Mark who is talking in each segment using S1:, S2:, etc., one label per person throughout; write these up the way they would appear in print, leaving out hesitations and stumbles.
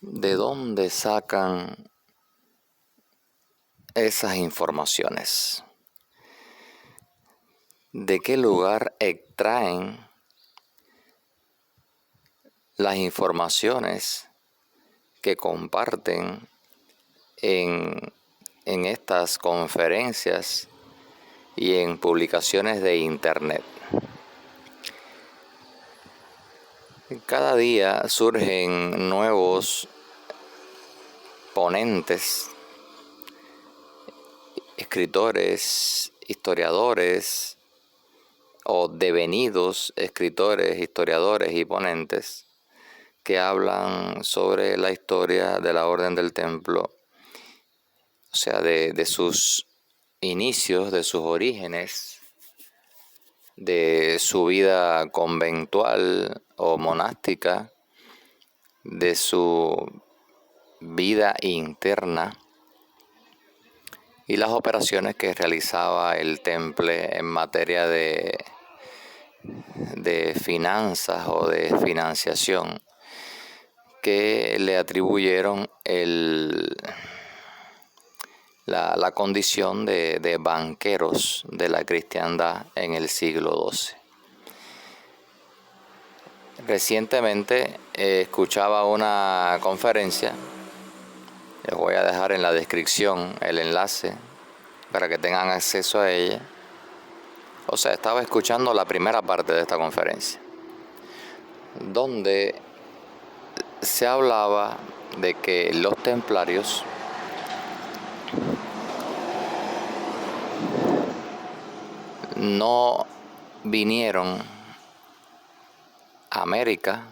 S1: ¿De dónde sacan esas informaciones? ¿De qué lugar extraen las informaciones que comparten en estas conferencias y en publicaciones de internet? Cada día surgen nuevos ponentes, escritores, historiadores o devenidos escritores, historiadores y ponentes que hablan sobre la historia de la Orden del Templo, o sea, de sus inicios, de sus orígenes, de su vida conventual o monástica, de su vida interna y las operaciones que realizaba el Temple en materia de finanzas o de financiación, que le atribuyeron la condición de banqueros de la cristiandad en el siglo XII. Recientemente escuchaba una conferencia, les voy a dejar en la descripción el enlace para que tengan acceso a ella. O sea, estaba escuchando la primera parte de esta conferencia, donde se hablaba de que los templarios no vinieron a América,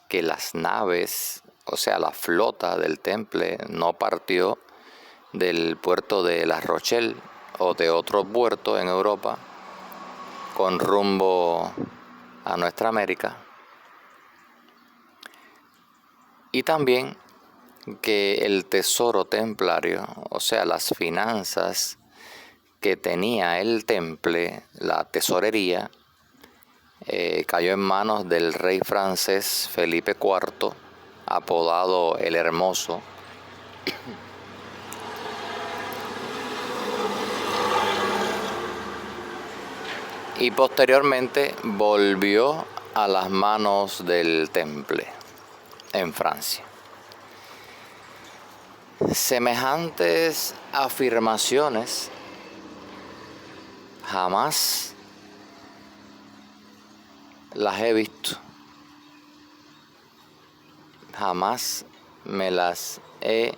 S1: que las naves, o sea, la flota del Temple no partió del puerto de La Rochelle o de otro puerto en Europa con rumbo a nuestra América. Y también que el tesoro templario, o sea, las finanzas que tenía el Temple, la tesorería, cayó en manos del rey francés Felipe IV, apodado el Hermoso, y posteriormente volvió a las manos del Temple en Francia. Semejantes afirmaciones jamás las he visto, jamás me las he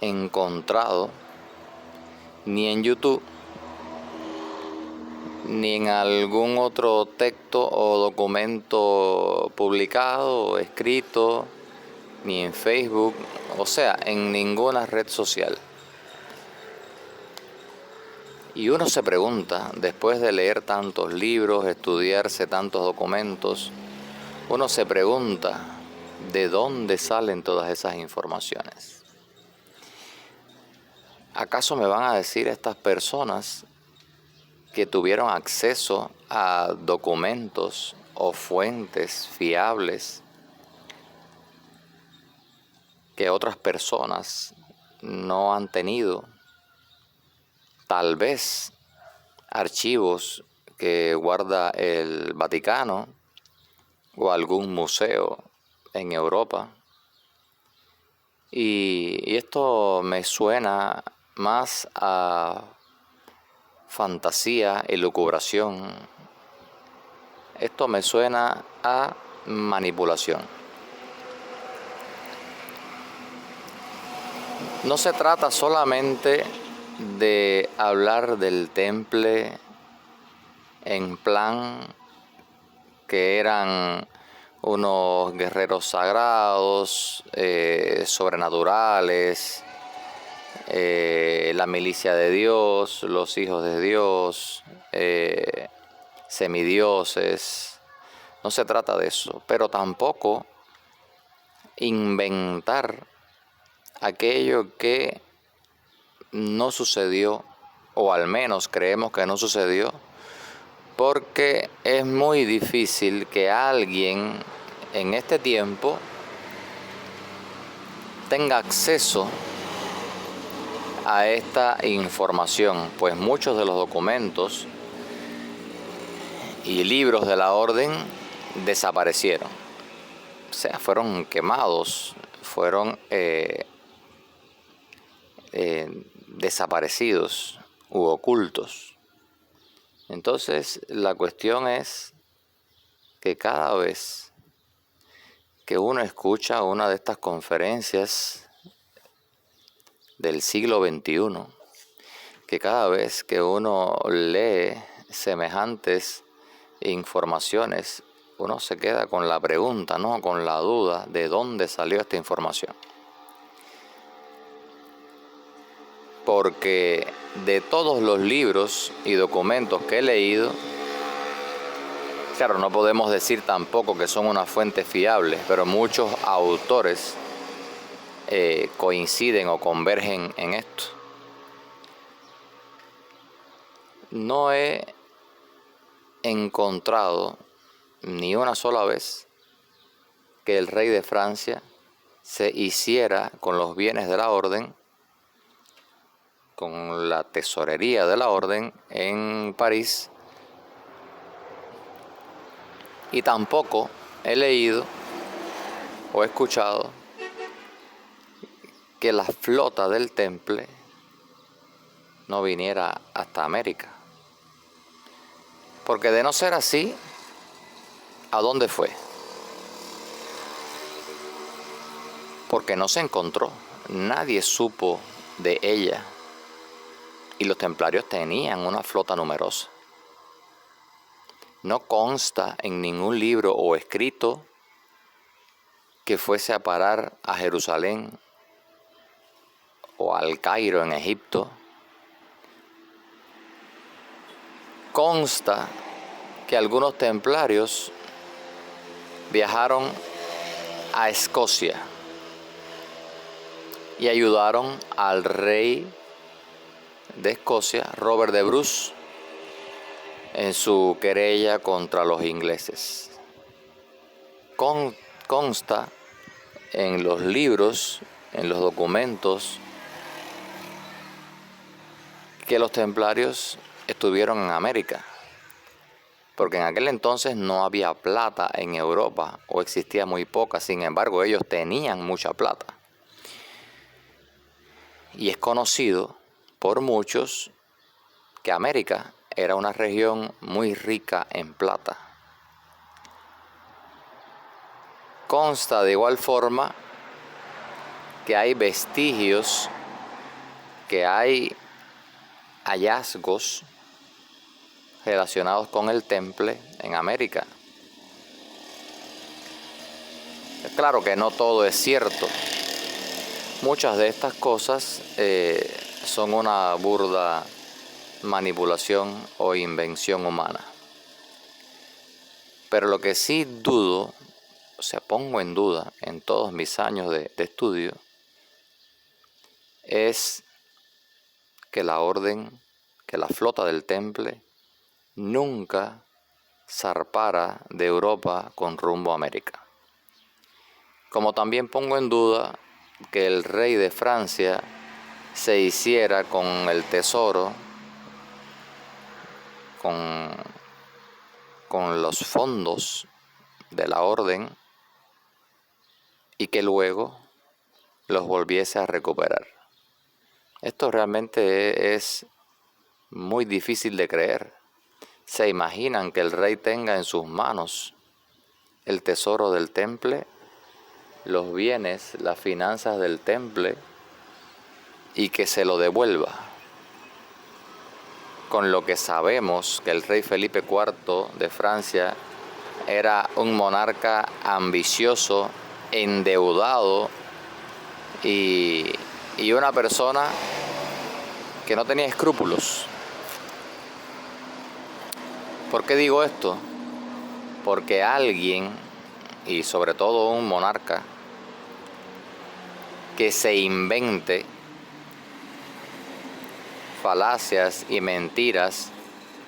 S1: encontrado ni en YouTube ni en algún otro texto o documento publicado o escrito, ni en Facebook, o sea, en ninguna red social. Y uno se pregunta, después de leer tantos libros, estudiarse tantos documentos, uno se pregunta, ¿de dónde salen todas esas informaciones? ¿Acaso me van a decir estas personas que tuvieron acceso a documentos o fuentes fiables que otras personas no han tenido? Tal vez archivos que guarda el Vaticano o algún museo en Europa. Y esto me suena más a fantasía, elucubración. Esto me suena a manipulación. No se trata solamente de hablar del Temple en plan que eran unos guerreros sagrados, sobrenaturales, la milicia de Dios, los hijos de Dios, semidioses. No se trata de eso, pero tampoco inventar aquello que no sucedió, o al menos creemos que no sucedió, porque es muy difícil que alguien en este tiempo tenga acceso a esta información, pues muchos de los documentos y libros de la orden desaparecieron. O sea, fueron quemados, fueron desaparecidos u ocultos. Entonces, la cuestión es que cada vez que uno escucha una de estas conferencias del siglo XXI, que cada vez que uno lee semejantes informaciones, uno se queda con la pregunta, ¿no? Con la duda de dónde salió esta información. Porque de todos los libros y documentos que he leído, claro, no podemos decir tampoco que son una fuente fiable, pero muchos autores coinciden o convergen en esto. No he encontrado ni una sola vez que el rey de Francia se hiciera con los bienes de la orden, con la tesorería de la orden en París, y tampoco he leído o escuchado que la flota del Temple no viniera hasta América. Porque de no ser así, ¿a dónde fue? Porque no se encontró, nadie supo de ella, y los templarios tenían una flota numerosa. No consta en ningún libro o escrito que fuese a parar a Jerusalén o al Cairo en Egipto. Consta que algunos templarios viajaron a Escocia y ayudaron al rey de Escocia, Robert de Bruce, en su querella contra los ingleses. Consta en los libros, en los documentos, que los templarios estuvieron en América, porque en aquel entonces no había plata en Europa, o existía muy poca. Sin embargo, ellos tenían mucha plata. Y es conocido por muchos que América era una región muy rica en plata. Consta de igual forma que hay vestigios, que hay hallazgos relacionados con el Temple en América. Claro que no todo es cierto. Muchas de estas cosas son una burda manipulación o invención humana. Pero lo que sí dudo, o sea, pongo en duda en todos mis años de estudio, es que la orden, que la flota del Temple nunca zarpara de Europa con rumbo a América. Como también pongo en duda que el rey de Francia se hiciera con el tesoro, con los fondos de la orden, y que luego los volviese a recuperar. Esto realmente es muy difícil de creer. ¿Se imaginan que el rey tenga en sus manos el tesoro del Temple, los bienes, las finanzas del Temple, y que se lo devuelva? Con lo que sabemos que el rey Felipe IV de Francia era un monarca ambicioso, endeudado y una persona que no tenía escrúpulos. ¿Por qué digo esto? Porque alguien, y sobre todo un monarca, que se invente falacias y mentiras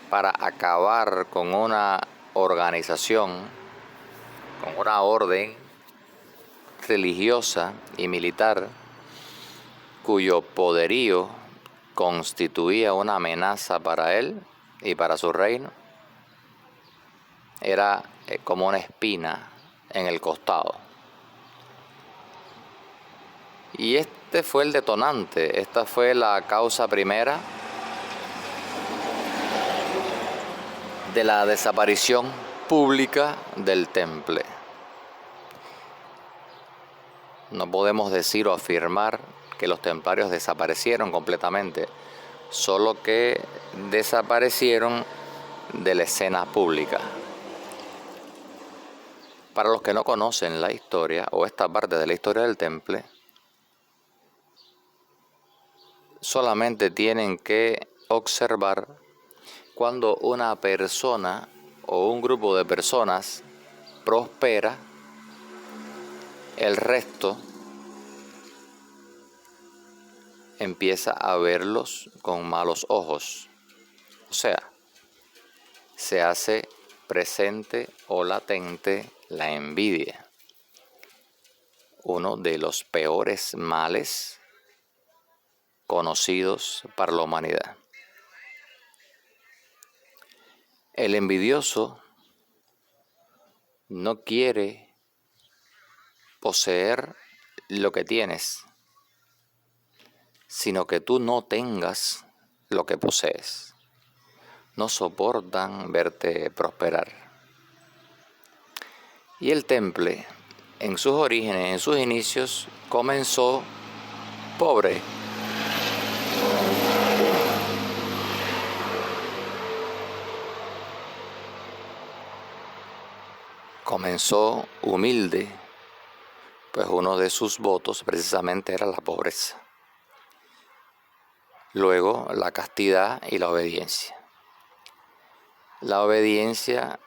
S1: para acabar con una organización, con una orden, religiosa y militar cuyo poderío constituía una amenaza para él y para su reino, era como una espina en el costado. Y este fue el detonante, esta fue la causa primera de la desaparición pública del temple. No podemos decir o afirmar que los templarios desaparecieron completamente, solo que desaparecieron de la escena pública. Para los que no conocen la historia o esta parte de la historia del temple, solamente tienen que observar cuando una persona o un grupo de personas prospera, el resto empieza a verlos con malos ojos. O sea, se hace presente o latente la envidia, uno de los peores males conocidos para la humanidad. El envidioso no quiere poseer lo que tienes, sino que tú no tengas lo que posees. No soportan verte prosperar. Y el temple, en sus orígenes, en sus inicios, comenzó pobre. Comenzó humilde, pues uno de sus votos precisamente era la pobreza. Luego la castidad y la obediencia. La obediencia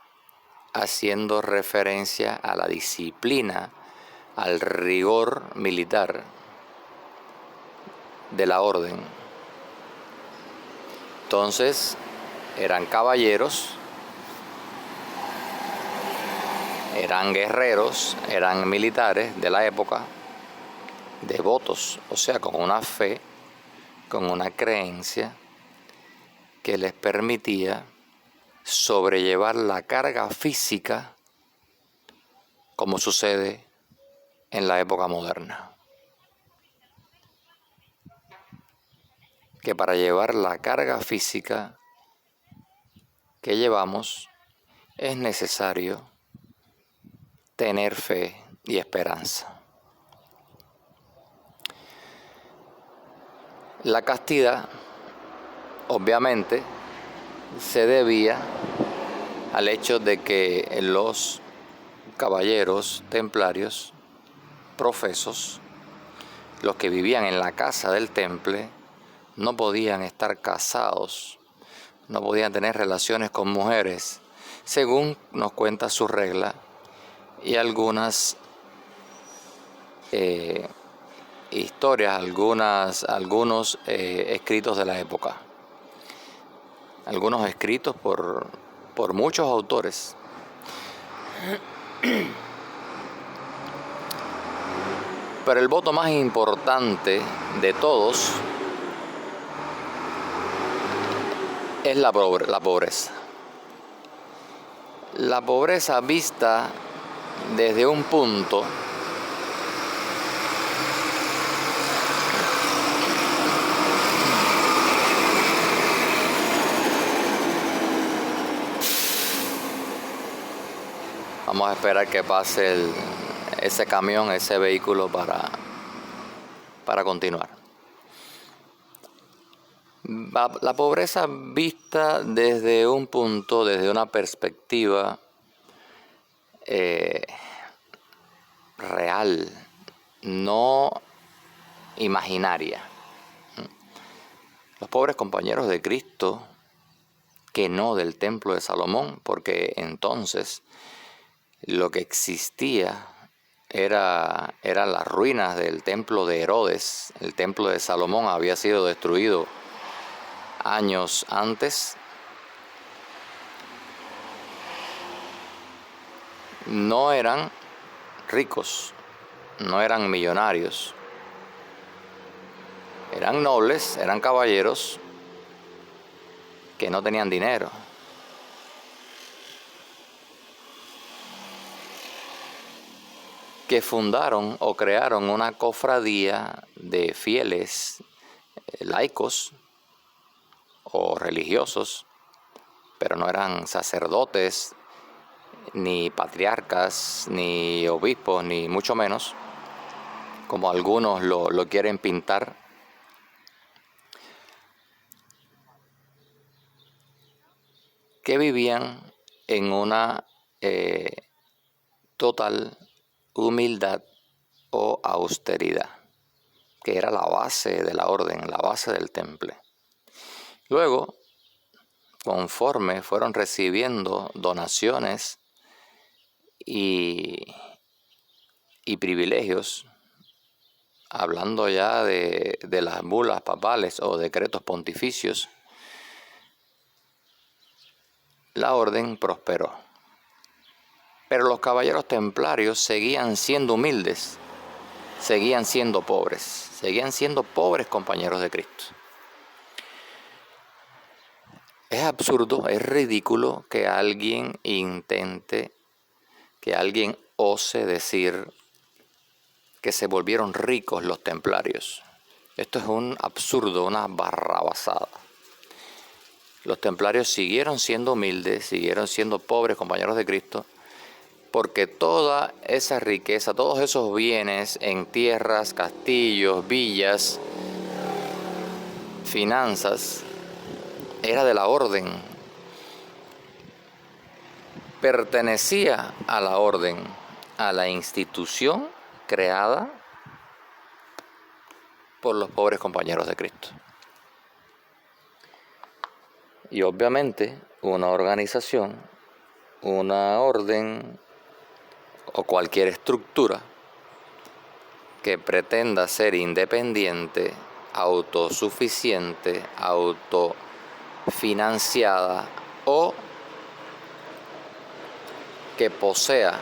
S1: haciendo referencia a la disciplina, al rigor militar de la orden. Entonces, eran caballeros, eran guerreros, eran militares de la época, devotos, o sea, con una fe, con una creencia que les permitía sobrellevar la carga física como sucede en la época moderna. Que para llevar la carga física que llevamos es necesario tener fe y esperanza. La castidad, obviamente, se debía al hecho de que los caballeros templarios profesos, los que vivían en la casa del temple, no podían estar casados, no podían tener relaciones con mujeres, según nos cuenta su regla y algunas historias, algunos escritos de la época. Algunos escritos por muchos autores. Pero el voto más importante de todos es la pobreza. La pobreza vista desde un punto Vamos a esperar que pase ese camión, ese vehículo para continuar. La pobreza vista desde un punto, desde una perspectiva real, no imaginaria. Los pobres compañeros de Cristo, que no del templo de Salomón, porque entonces lo que existía eran las ruinas del templo de Herodes. El templo de Salomón había sido destruido años antes. No eran ricos, no eran millonarios. Eran nobles, eran caballeros que no tenían dinero. Que fundaron o crearon una cofradía de fieles laicos o religiosos, pero no eran sacerdotes, ni patriarcas, ni obispos, ni mucho menos, como algunos lo quieren pintar. Que vivían en una total humildad o austeridad, que era la base de la orden, la base del temple. Luego, conforme fueron recibiendo donaciones y privilegios, hablando ya de las bulas papales o decretos pontificios, la orden prosperó. Pero los caballeros templarios seguían siendo humildes, seguían siendo pobres compañeros de Cristo. Es absurdo, es ridículo que alguien intente, que alguien ose decir que se volvieron ricos los templarios. Esto es un absurdo, una barrabasada. Los templarios siguieron siendo humildes, siguieron siendo pobres compañeros de Cristo, porque toda esa riqueza, todos esos bienes en tierras, castillos, villas, finanzas, era de la orden, pertenecía a la orden, a la institución creada por los pobres compañeros de Cristo. Y obviamente una organización, una orden o cualquier estructura que pretenda ser independiente, autosuficiente, autofinanciada o que posea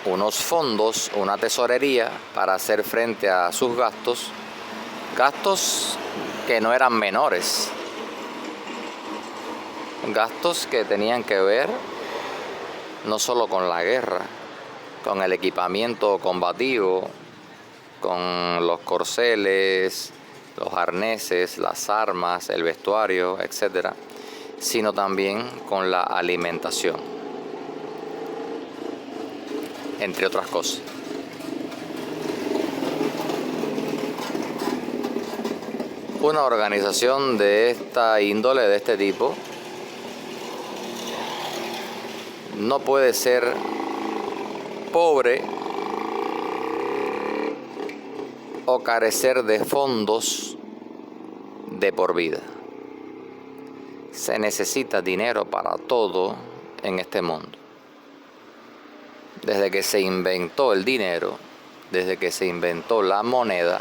S1: unos fondos, una tesorería para hacer frente a sus gastos que no eran menores, gastos que tenían que ver no solo con la guerra, con el equipamiento combativo, con los corceles, los arneses, las armas, el vestuario, etc., sino también con la alimentación, entre otras cosas. Una organización de esta índole, de este tipo, no puede ser pobre o carecer de fondos de por vida. Se necesita dinero para todo en este mundo. Desde que se inventó el dinero, desde que se inventó la moneda,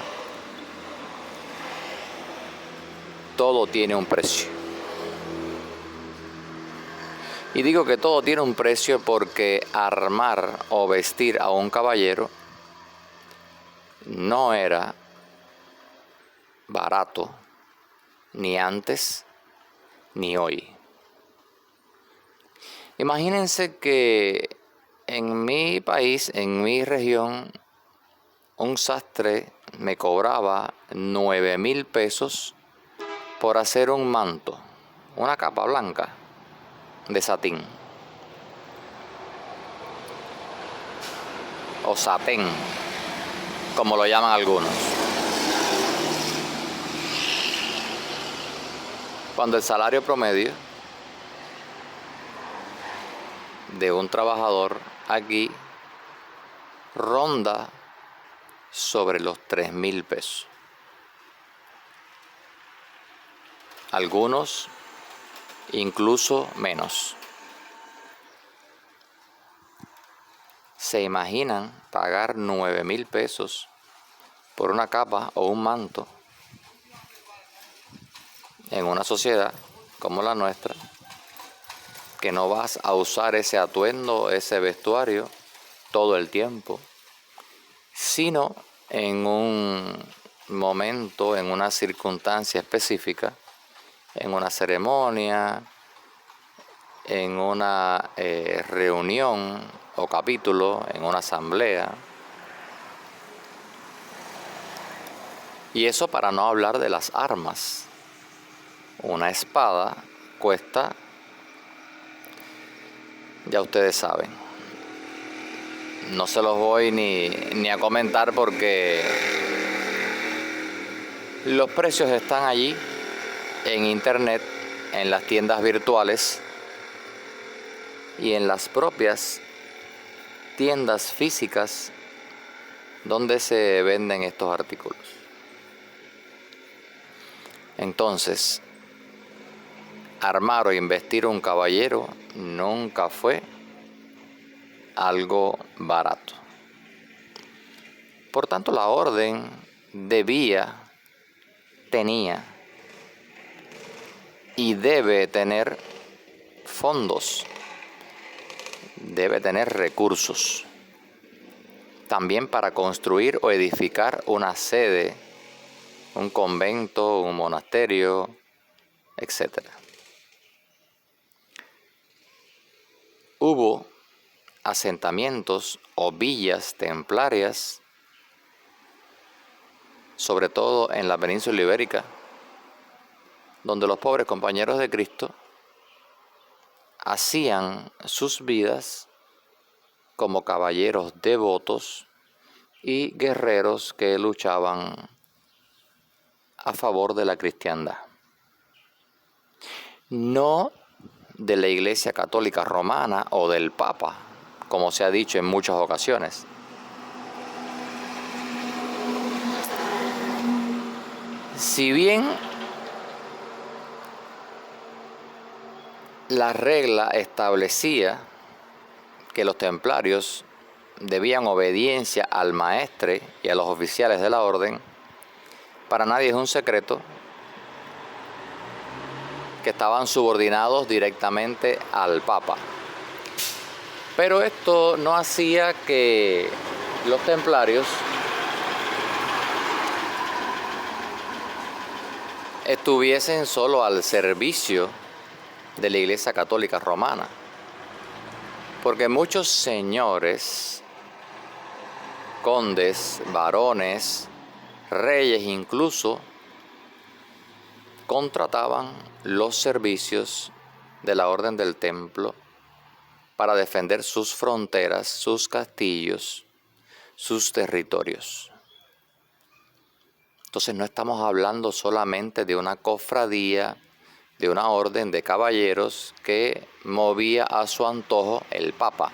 S1: todo tiene un precio. Y digo que todo tiene un precio porque armar o vestir a un caballero no era barato, ni antes ni hoy. Imagínense que en mi país, en mi región, un sastre me cobraba 9,000 pesos por hacer un manto, una capa blanca de satín o satén, como lo llaman algunos. Cuando el salario promedio de un trabajador aquí ronda sobre los 3,000 pesos. Algunos incluso menos. ¿Se imaginan pagar 9,000 pesos por una capa o un manto en una sociedad como la nuestra, que no vas a usar ese atuendo, ese vestuario todo el tiempo, sino en un momento, en una circunstancia específica, en una ceremonia, en una reunión o capítulo, en una asamblea. Y eso para no hablar de las armas. Una espada cuesta, ya ustedes saben. No se los voy ni a comentar porque los precios están allí en internet, en las tiendas virtuales y en las propias tiendas físicas donde se venden estos artículos. Entonces, armar o investir un caballero nunca fue algo barato. Por tanto, la orden tenía y debe tener fondos, debe tener recursos, también para construir o edificar una sede, un convento, un monasterio, etc. Hubo asentamientos o villas templarias, sobre todo en la península ibérica, donde los pobres compañeros de Cristo hacían sus vidas como caballeros devotos y guerreros que luchaban a favor de la cristiandad. No de la Iglesia Católica Romana o del Papa, como se ha dicho en muchas ocasiones. Si bien la regla establecía que los templarios debían obediencia al maestre y a los oficiales de la orden, para nadie es un secreto que estaban subordinados directamente al Papa. Pero esto no hacía que los templarios estuviesen solo al servicio de la Iglesia Católica Romana, porque muchos señores, condes, varones, reyes incluso, contrataban los servicios de la Orden del Templo para defender sus fronteras, sus castillos, sus territorios. Entonces no estamos hablando solamente de una cofradía, de una orden de caballeros que movía a su antojo el Papa.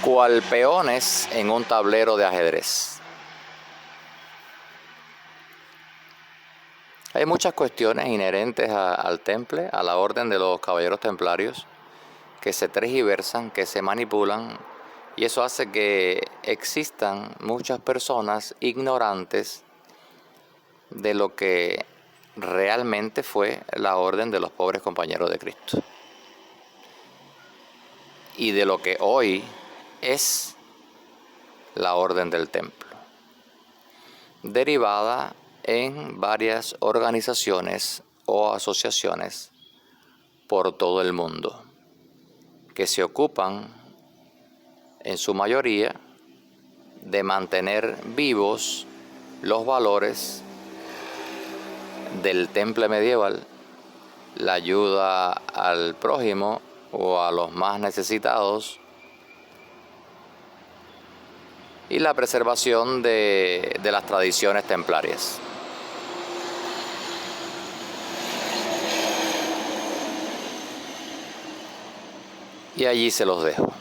S1: Cual peones en un tablero de ajedrez. Hay muchas cuestiones inherentes al temple, a la orden de los caballeros templarios, que se tergiversan, que se manipulan, y eso hace que existan muchas personas ignorantes de lo que realmente fue la orden de los pobres compañeros de Cristo y de lo que hoy es la orden del templo, derivada en varias organizaciones o asociaciones por todo el mundo que se ocupan en su mayoría de mantener vivos los valores del temple medieval, la ayuda al prójimo o a los más necesitados y la preservación de las tradiciones templarias. Y allí se los dejo.